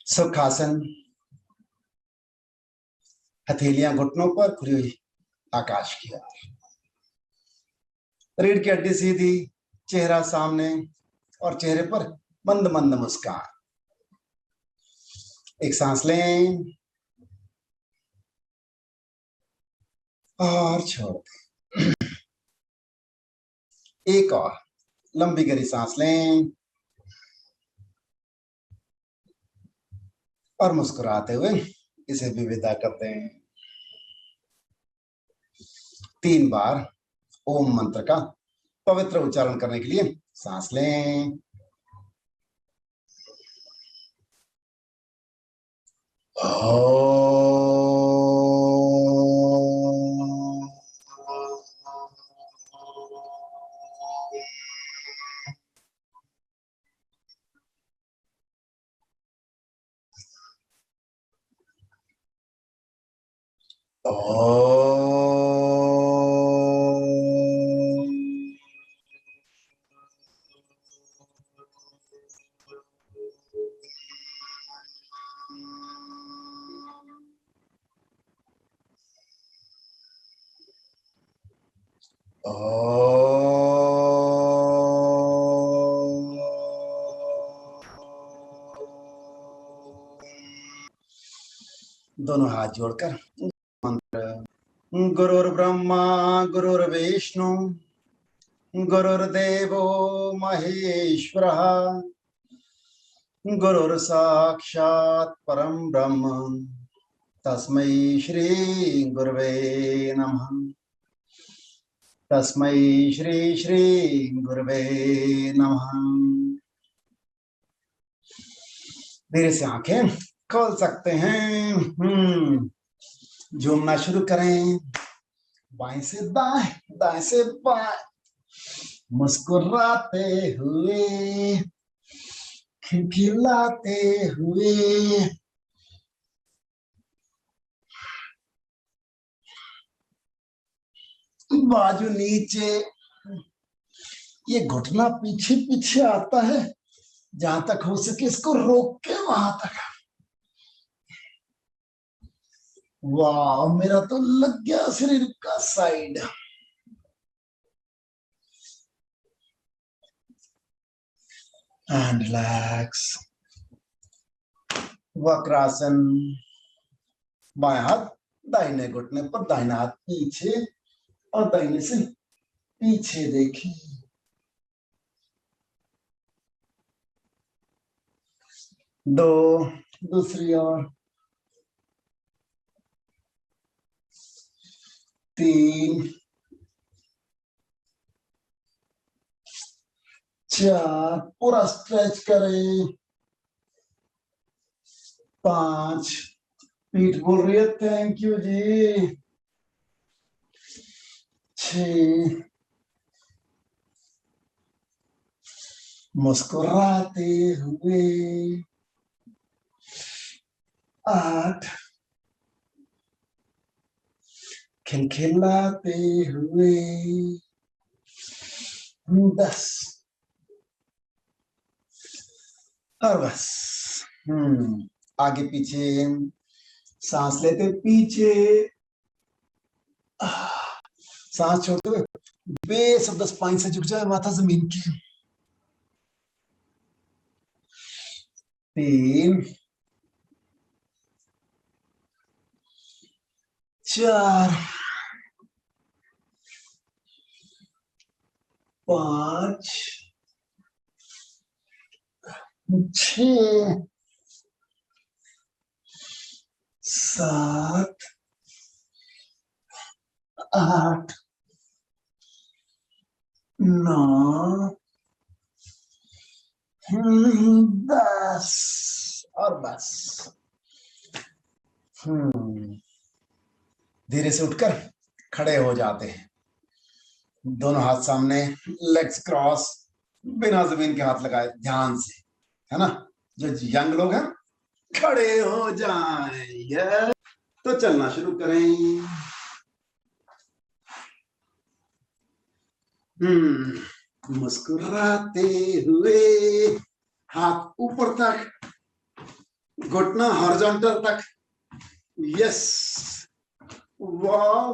सुखासन, हथेलियां घुटनों पर, खुली हुई आकाश की ओर, रीढ़ की हड्डी सीधी, चेहरा सामने और चेहरे पर मंद मंद मुस्कान। एक सांस लें और छोड़ दें। एक और लंबी गहरी सांस लें और मुस्कुराते हुए इसे भी विदा करते हैं। 3 बार ओम मंत्र का पवित्र उच्चारण करने के लिए सांस लें। दोनों हाथ जोड़कर मंत्र। गुरुर्ब्रह्मा गुरुर्विष्णु गुरुर्देवो महेश्वरः गुरुर्साक्षात् परम ब्रह्म तस्मै श्री गुरवे नमः। तस्मै श्री श्री गुरवे नमः। धीरे से आंखें खोल सकते हैं। झूमना शुरू करें, बाएं से दाएं, दाएं से बाएं, मुस्कुराते हुए, खिलखिलाते हुए। बाजू नीचे, ये घुटना पीछे पीछे आता है, जहां तक हो सके इसको रोक के वहां तक। वाह, मेरा तो लग गया शरीर का साइड। And relax. वक्रासन। बाएं हाथ दाहिने घुटने पर, दाहिना हाथ पीछे और दाहिने से पीछे देखिए। दो, दूसरी ओर। 3, 4, पूरा स्ट्रेच करें। 5, पीठ बोल रही है थैंक यू जी। 6, मुस्कुराते हुए। 8, खिलखिलाते हुए। 10 और बस। आगे पीछे सांस लेते पीछे, सांस छोड़ते हुए बेस ऑफ द स्पाइन से झुक जाए माथा जमीन की। 3, 4, 5, 6, 7, 8, 9, 10 और बस। धीरे से उठकर खड़े हो जाते हैं। दोनों हाथ सामने, लेग्स क्रॉस, बिना जमीन के हाथ लगाए, ध्यान से, है ना। जो यंग लोग हैं खड़े हो जाएं। तो चलना शुरू करें। मुस्कुराते हुए, हाथ ऊपर तक, घुटना हॉरिजॉन्टल तक। यस, वाह,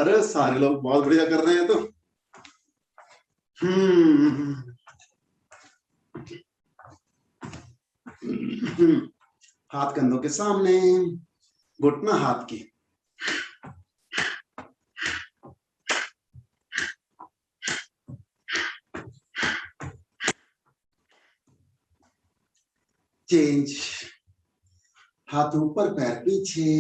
अरे सारे लोग बहुत बढ़िया कर रहे हैं। तो हाथ कंधों के सामने, घुटना हाथ की। चेंज, हाथ ऊपर पैर पीछे।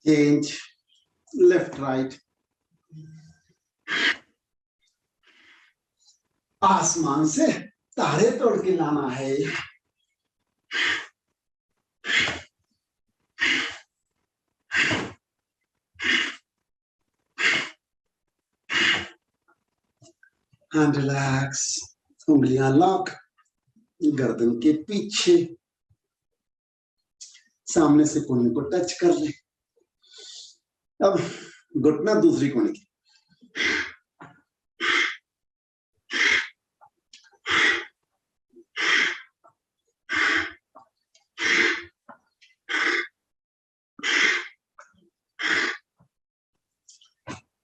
Change, left right. आसमान से तारे तोड़ के लाना है। हैंड रिलैक्स, उंगलियां लॉक, गर्दन के पीछे, सामने से कोने को टच कर ले। अब घुटना दूसरी कोने की।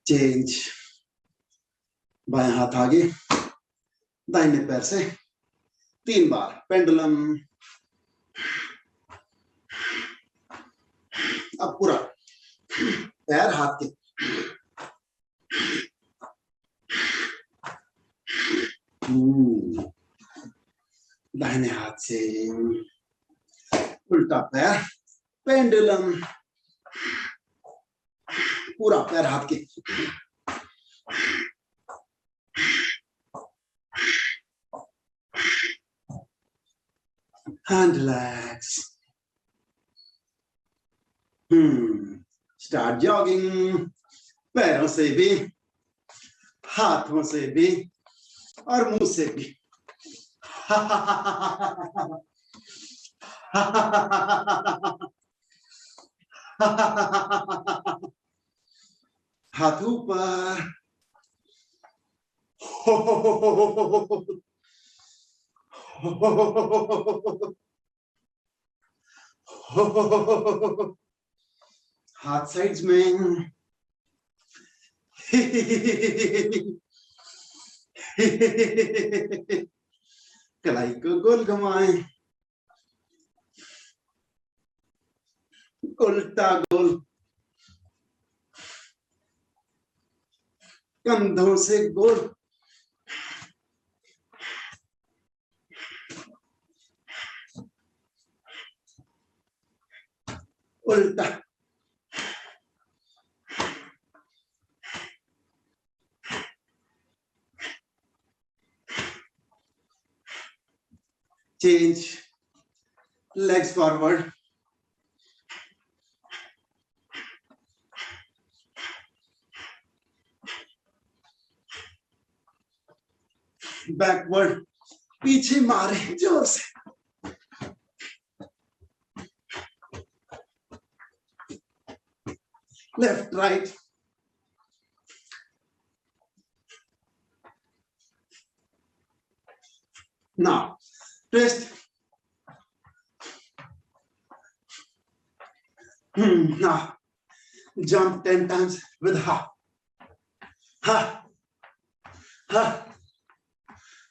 चेंज, बाएं हाथ आगे, दाहिने पैर से 3 बार पेंडुलम। अब पूरा पैर हाथ के, दाहिने हाथ से उल्टा पैर पेंडुलम, पूरा पैर हाथ के। Hand relax. स्टार्ट जॉगिंग, पैरों से भी, हाथों से भी और मुंह से भी। हाथ ऊपर। हाथ साइड्स में। कलाई को गोल घुमाएं, उल्टा गोल, कंधों से गोल, उल्टा। चेंज, लेग्स फॉरवर्ड, बैकवर्ड, पीछे मारे जोर से। Left right, now twist. Now jump 10 times with ha. Ha. Ha.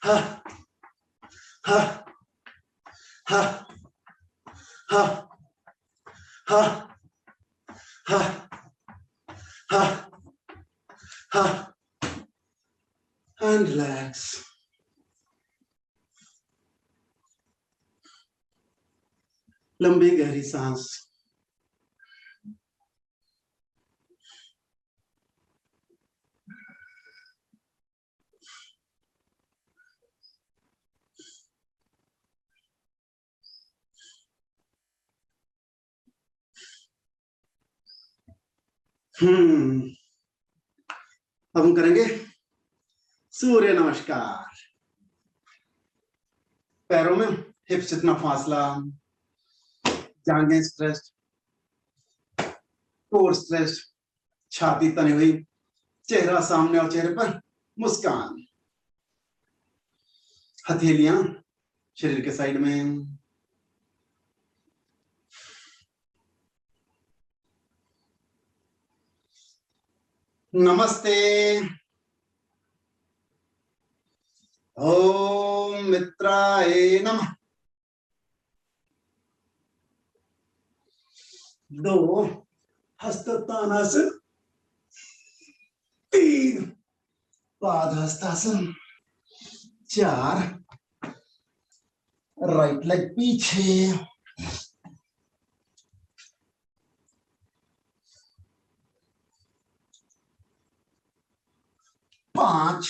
Ha. Ha. Ha. Ha. Ha. Ha. Ha. Ha. And relax. लंबी गहरी सांस। अब हम करेंगे सूर्य नमस्कार। पैरों में हिप्स जितना फासला, जांघें स्ट्रेच, कोर स्ट्रेच, छाती तनी हुई, चेहरा सामने और चेहरे पर मुस्कान, हथेलियां शरीर के साइड में। नमस्ते। ओम मित्राय नमः। 2 हस्तोत्तानासन, 3 पाद हस्तासन, 4 राइट लेग पीछे, 5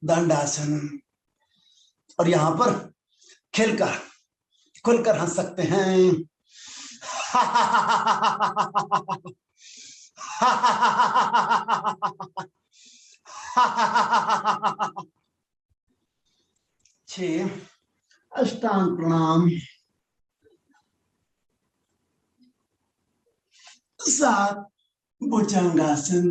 दंडासन। और यहां पर खिलकर खुलकर हंस सकते हैं। 6 अष्टांग प्रणाम, 7 भुजंगासन,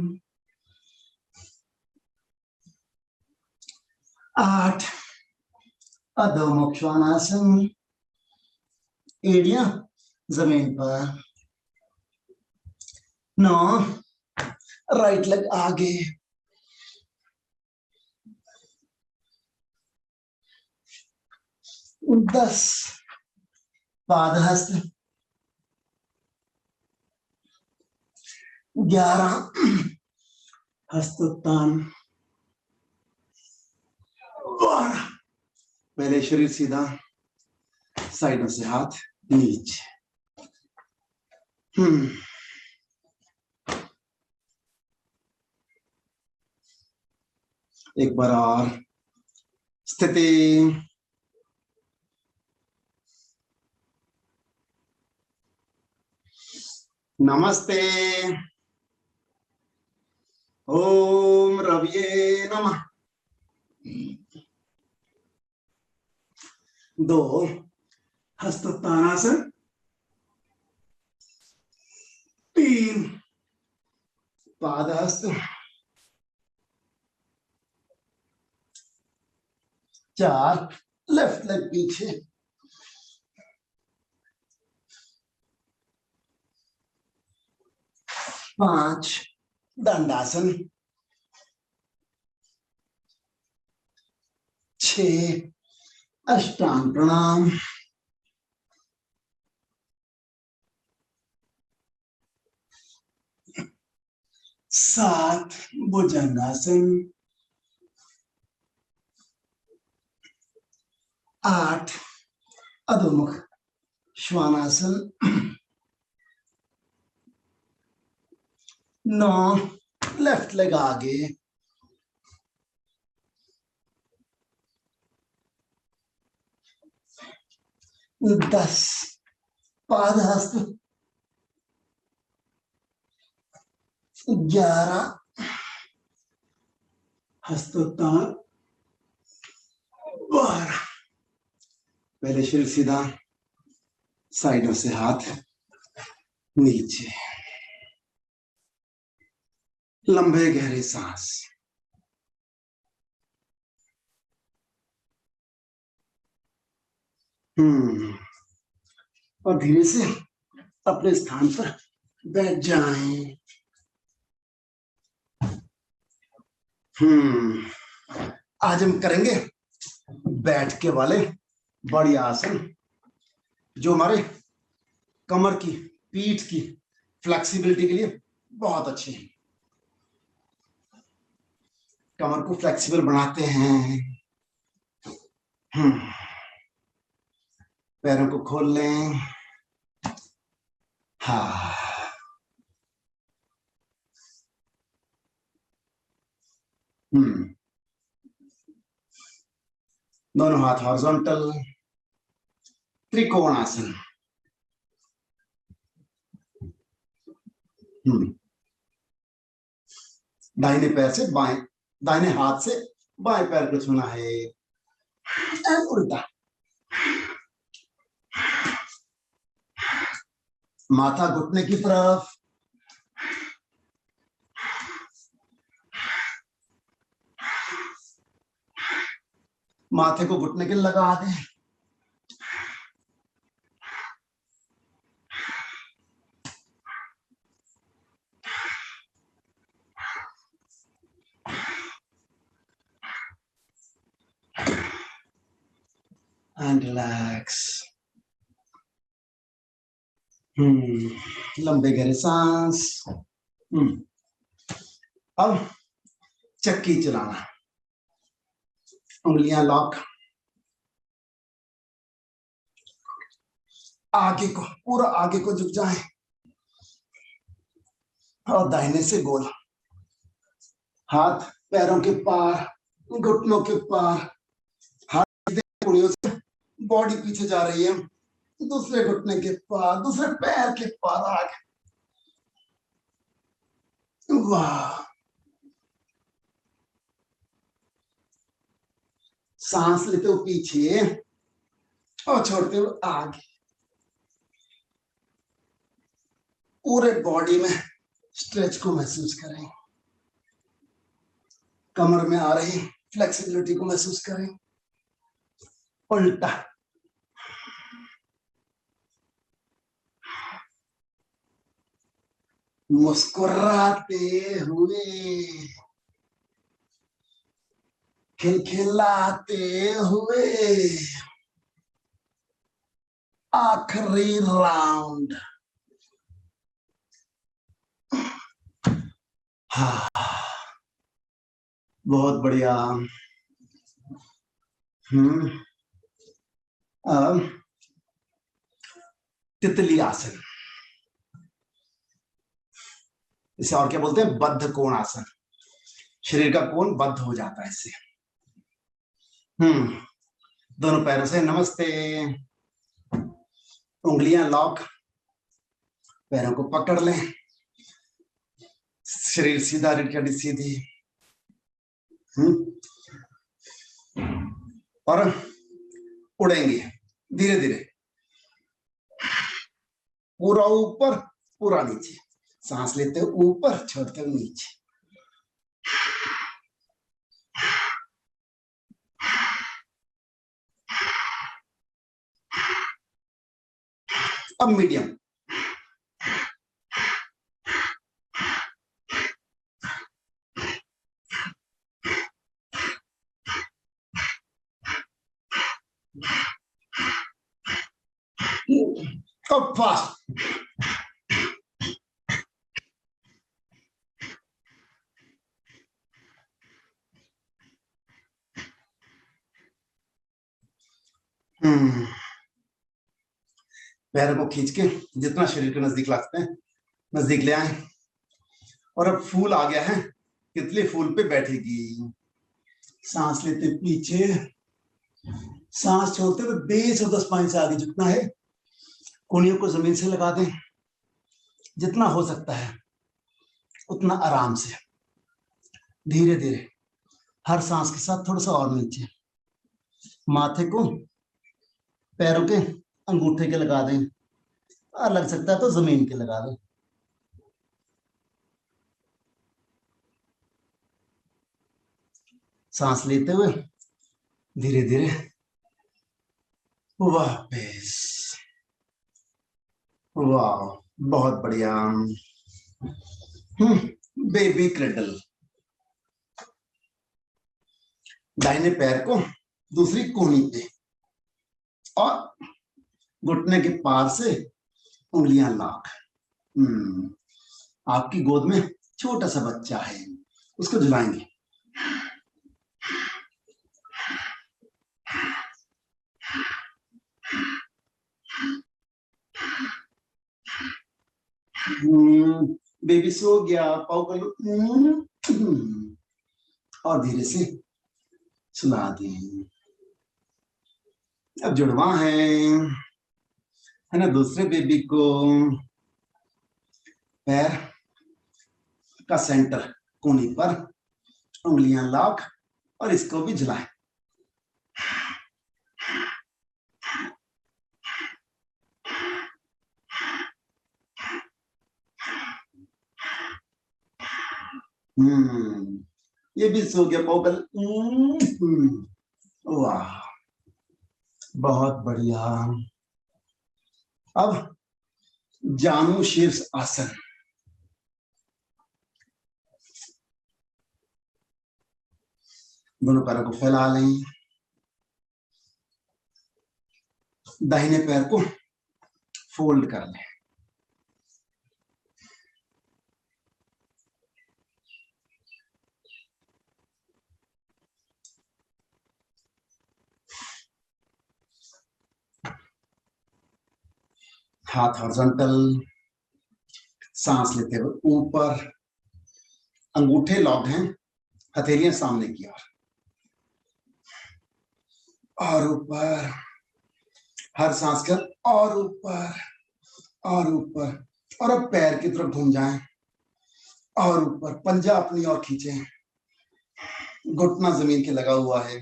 8 अधोमुख श्वानासन, एड़ियां जमीन पर, 9 राइट लेग आगे, 10 पादहस्त, 11 हस्तोत्तान, 12 पहले शरीर सीधा, साइडों से हाथ नीचे। एक बार और स्थिति। नमस्ते। ओम रविये नमः। 2 हस्तोत्तानासन, 3 पादहस्त, 4 लेफ्ट लेग पीछे, 5 दंडासन, 6 अष्टांग प्रणाम, 7 भुजंगासन, 8 अधोमुख श्वानासन, 9 लेफ्ट लेग आगे, 10 पादहस्त, 11 हस्तोत्तान, 12 पहले शरीर सीधा, साइडों से हाथ नीचे। लंबे गहरे सांस। और धीरे से अपने स्थान पर बैठ जाएं। आज हम करेंगे बैठ के वाले बड़ी आसन, जो हमारे कमर की, पीठ की फ्लेक्सिबिलिटी के लिए बहुत अच्छे हैं। कमर को फ्लेक्सिबल बनाते हैं। पैरों को खोल लें। हाँ, दोनों हाथ हॉरिजॉन्टल, त्रिकोण आसन। दाहिने पैर से बाएं, दाहिने हाथ से बाएं पैर को छूना है। एंड उल्टा। माथा घुटने की तरफ, माथे को घुटने के लगा दें। And relax. लंबे गहरे सांस। अब चक्की चलाना, उंगलियां लॉक, आगे को, पूरा आगे को झुक जाएं और दाहिने से गोल। हाथ पैरों के पार, घुटनों के पार, हाथ उंगलियों से बॉडी पीछे जा रही है, दूसरे घुटने के पार, दूसरे पैर के पार आगे। वाह। सांस लेते हुए पीछे और छोड़ते हुए आगे। पूरे बॉडी में स्ट्रेच को महसूस करें, कमर में आ रही फ्लेक्सिबिलिटी को महसूस करें। उल्टा। मुस्कुराते हुए, खिलखिलाते हुए। आखिरी राउंड। हाँ, बहुत बढ़िया। तितली आसन, इसे और क्या बोलते हैं? बद्ध कोण आसन। शरीर का कोण बद्ध हो जाता है इससे। दोनों पैरों से नमस्ते, उंगलियां लॉक, पैरों को पकड़ लें, शरीर सीधा, रीढ़ की हड्डी सीधी। और उड़ेंगे धीरे धीरे, पूरा ऊपर पूरा नीचे। सांस लेते हुए ऊपर, छोड़ते हुए नीचे। अब मीडियम। अब फास्ट। पैरों को खींच के जितना शरीर के नजदीक ला सकते हैं नजदीक ले आए। और अब फूल आ गया है, तितली फूल पे बैठेगी। सांस लेते पीछे, सांस छोड़ते हुए बेस ऑफ द स्पाइन से आगे झुकना है। कोहनियों को जमीन से लगा दें, जितना हो सकता है उतना आराम से, धीरे धीरे, हर सांस के साथ थोड़ा सा और नीचे। माथे को पैरों के अंगूठे के लगा दें, लग सकता है तो जमीन के लगा दें। सांस लेते हुए धीरे धीरे वापस। वाह, बहुत बढ़िया। Baby cradle. दाहिने पैर को दूसरी कोहनी पे और घुटने के पार से उंगलियां लॉक। आपकी गोद में छोटा सा बच्चा है, उसको झुलाएंगे। बेबी सो गया, पाव कर लो। और धीरे से सुला दें। अब जुड़वा है ना, दूसरे बेबी को पैर का सेंटर कोहनी पर, उंगलियां लॉक, और इसको भी झुलाएं। ये भी सो गया पोगल। वाह, बहुत बढ़िया। अब जानु शीर्ष आसन। दोनों पैरों को फैला लें, दाहिने पैर को फोल्ड कर लें। हाथ हॉरिजॉन्टल, सांस लेते हुए ऊपर, अंगूठे लॉक हैं, हथेलियां सामने की ओर और ऊपर। हर सांस के और ऊपर और ऊपर। और अब पैर की तरफ घूम जाएं और ऊपर, पंजा अपनी ओर खींचें, घुटना जमीन के लगा हुआ है।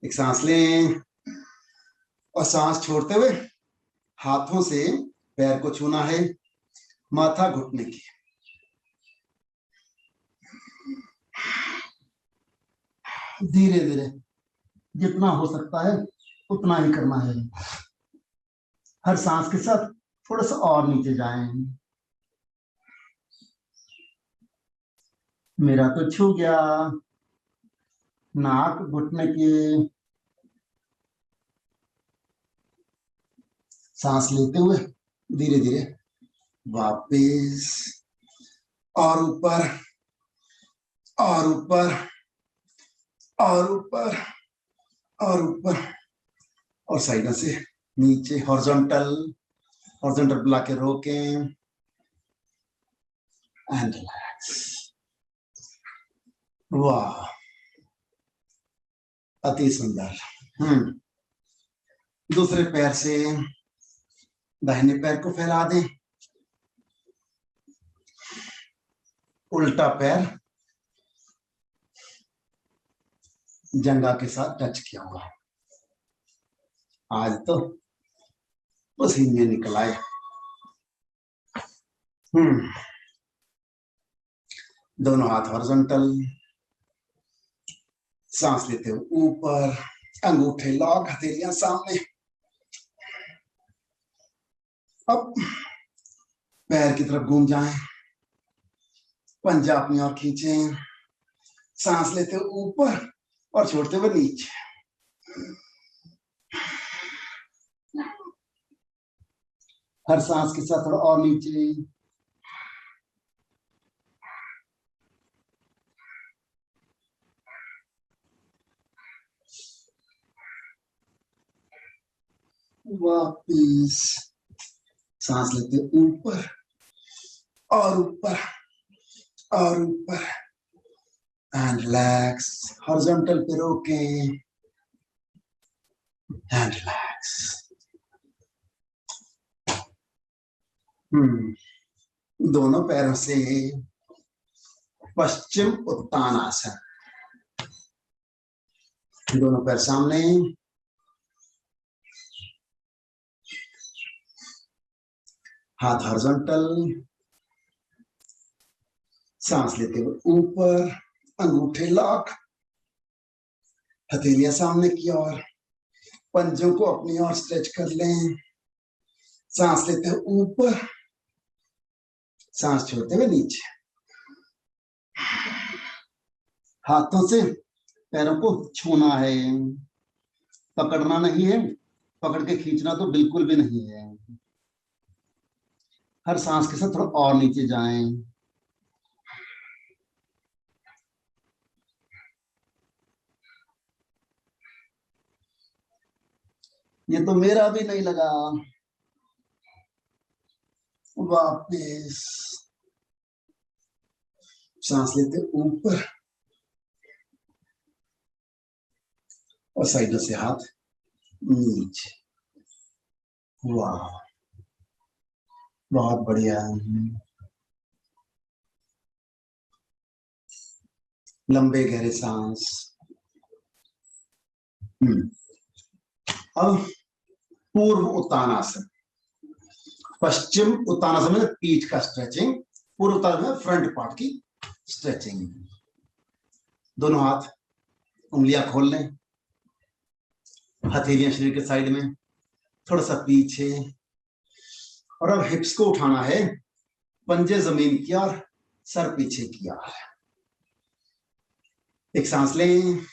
एक सांस लें और सांस छोड़ते हुए हाथों से पैर को छूना है, माथा घुटने की। धीरे धीरे जितना हो सकता है उतना ही करना है। हर सांस के साथ थोड़ा सा और नीचे जाएं। मेरा तो छू गया, नाक घुटने की। सांस लेते हुए धीरे धीरे वापस और ऊपर और ऊपर और ऊपर और ऊपर और साइडों से नीचे। हॉरिजॉन्टल, हॉरिजॉन्टल बुला के रोकें एंड रिलैक्स। वाह, अति सुंदर। दूसरे पैर से दाहिने पैर को फैला दें, उल्टा पैर जंगा के साथ टच किया हुआ। आज तो पसीने निकल आए। दोनों हाथ हॉरिजॉन्टल, सांस लेते हुए ऊपर, अंगूठे लॉक, हथेलियां सामने। अब पैर की तरफ घूम जाएं, पंजा अपनी ओर खींचें, सांस लेते हुए ऊपर और छोड़ते हुए नीचे। हर सांस के साथ थोड़ा और नीचे। वापिस सांस लेते ऊपर और ऊपर और ऊपर एंड रिलैक्स। हॉरिजॉन्टल पे रोकें एंड रिलैक्स। दोनों पैरों से पश्चिम उत्तानासन। दोनों पैर सामने, हाथ हॉरिजॉन्टल, सांस लेते हुए ऊपर, अंगूठे लॉक, हथेलियां सामने की ओर, पंजों को अपनी ओर स्ट्रेच कर लें। सांस लेते हुए ऊपर, सांस छोड़ते हुए नीचे। हाथों से पैरों को छूना है, पकड़ना नहीं है। पकड़ के खींचना तो बिल्कुल भी नहीं है। हर सांस के साथ थोड़ा और नीचे जाएं। ये तो मेरा भी नहीं लगा। वापिस सांस लेते ऊपर और साइडों से हाथ नीचे। वाह, बहुत बढ़िया। लंबे गहरे सांस। अब पूर्व उत्तानासन। पश्चिम उत्तानासन में पीठ का स्ट्रेचिंग, पूर्व उत्तानासन में फ्रंट पार्ट की स्ट्रेचिंग। दोनों हाथ उंगलियां खोल लें, हथेलियां शरीर के साइड में, थोड़ा सा पीछे, और अब हिप्स को उठाना है, पंजे जमीन की और सर पीछे की ओर। एक सांस लें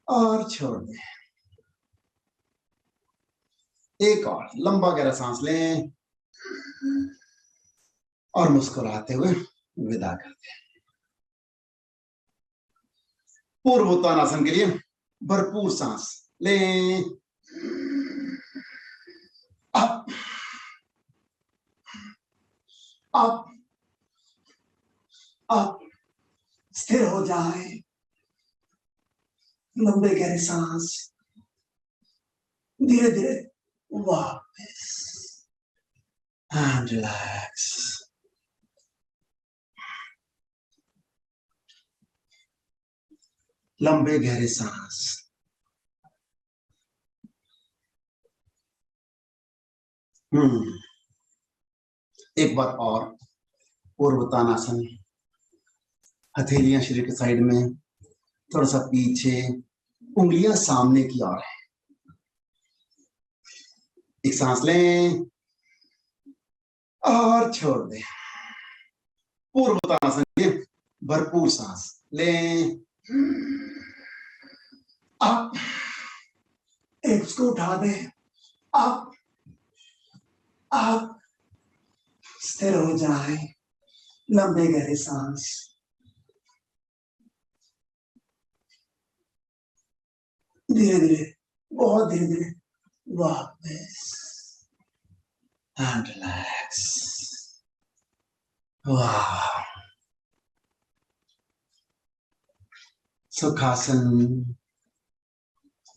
और छोड़ दें। एक और लंबा गहरा सांस लें और मुस्कुराते हुए विदा करते हैं। पूर्व उत्तानासन के लिए भरपूर सांस लें, अप अप अप, स्थिर हो जाए, लंबे गहरे सांस, धीरे धीरे वापस, एंड रिलैक्स। लंबे गहरे सांस। एक बार और पूर्व उत्तानासन, हथेलियां शरीर के साइड में, थोड़ा सा पीछे, उंगलियां सामने की ओर है। एक सांस लें और छोड़ दें। पूर्व उत्तानासन के लिए भरपूर सांस लें, अप, हिप्स को उठा दें, अप अप, स्थिर हो जाए, लंबे गहरे सांस, धीरे धीरे, बहुत धीरे धीरे वापस, एंड रिलैक्स। वाह, सुखासन।